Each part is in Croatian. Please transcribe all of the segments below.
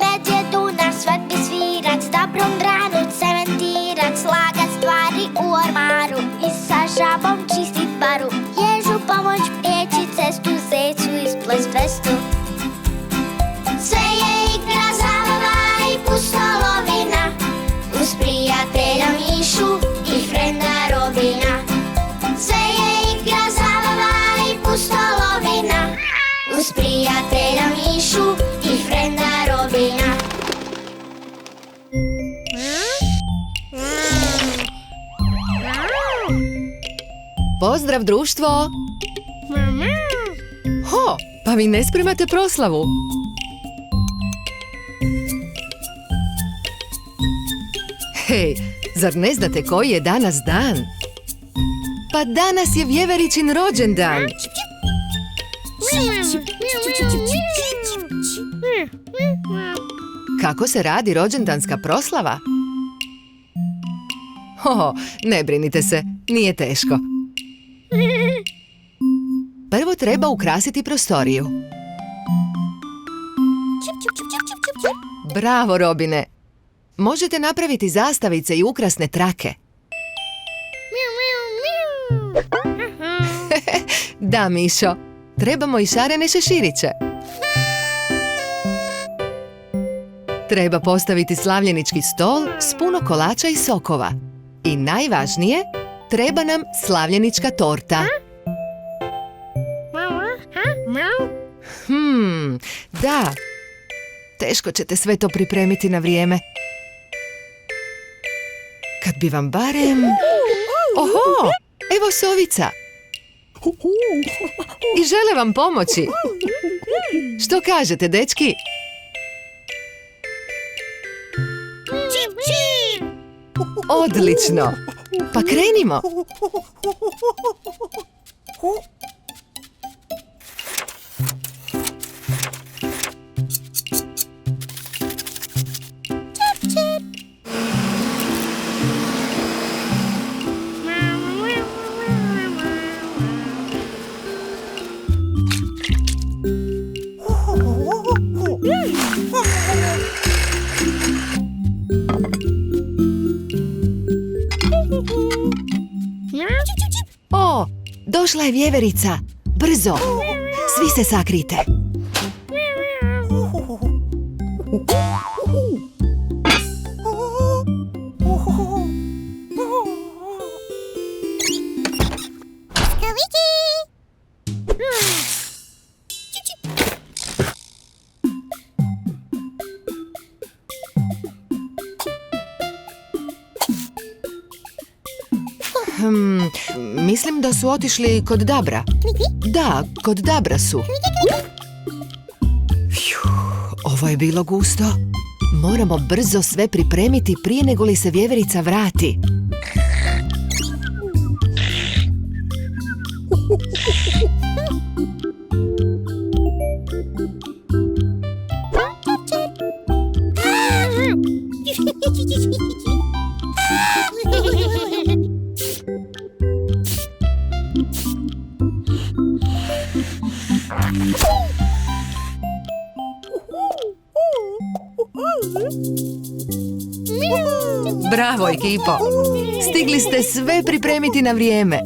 Medvjedu na svadbi svirat, s dobrom dranu cementirat, slagat stvari u ormaru i sa žabom čistit baru. Ježu pomoć prijeći cestu, zecu isplest vestu. Sve je igra, zabava i pustolovina, uz prijatelja Mišu i frenda Robina. Sve je igra, zabava i pustolovina, uz prijatelja Mišu i frenda Robina. Pozdrav društvo! Ho, pa vi ne spremate proslavu? Hej, zar ne znate koji je danas dan? Pa danas je Vjeveričin rođendan! Kako se radi rođendanska proslava? Ho, ne brinite se, nije teško. Prvo treba ukrasiti prostoriju. Bravo, Robine! Možete napraviti zastavice i ukrasne trake. Da, Mišo, trebamo i šarene šeširiće. Treba postaviti slavljenički stol s puno kolača i sokova. I najvažnije, treba nam slavljenička torta. Da. Teško ćete sve to pripremiti na vrijeme. Kad bi vam barem... Oho, evo sovica. I žele vam pomoći. Što kažete, dečki? Odlično. Pa krenimo. O, došla je Vjeverica. Brzo, svi se sakrite. Mislim da su otišli kod Dabra. Da, kod Dabra su. Ovo je bilo gusto. Moramo brzo sve pripremiti prije nego li se Vjeverica vrati. Bravo, ekipo! Stigli ste sve pripremiti na vrijeme.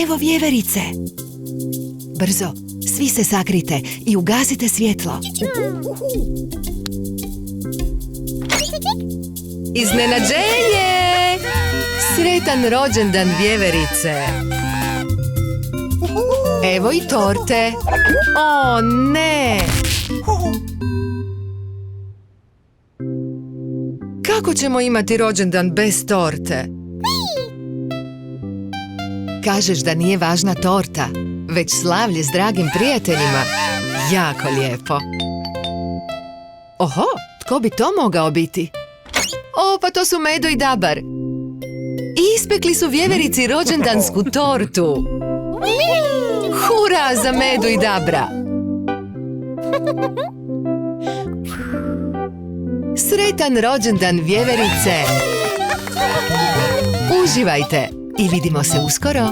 Evo Vjeverice. Brzo, svi se sakrite i ugasite svjetlo. Iznenađenje! Sretan rođendan, Vjeverice! Evo i torte. O, ne! Kako ćemo imati rođendan bez torte? Kažeš da nije važna torta, već slavlje s dragim prijateljima. Jako lijepo. Oho, tko bi to mogao biti? O, pa to su Medo i Dabar. Ispekli su Vjeverici rođendansku tortu. Hura za Medu i Dabra! Sretan rođendan, Vjeverice! Uživajte i vidimo se uskoro!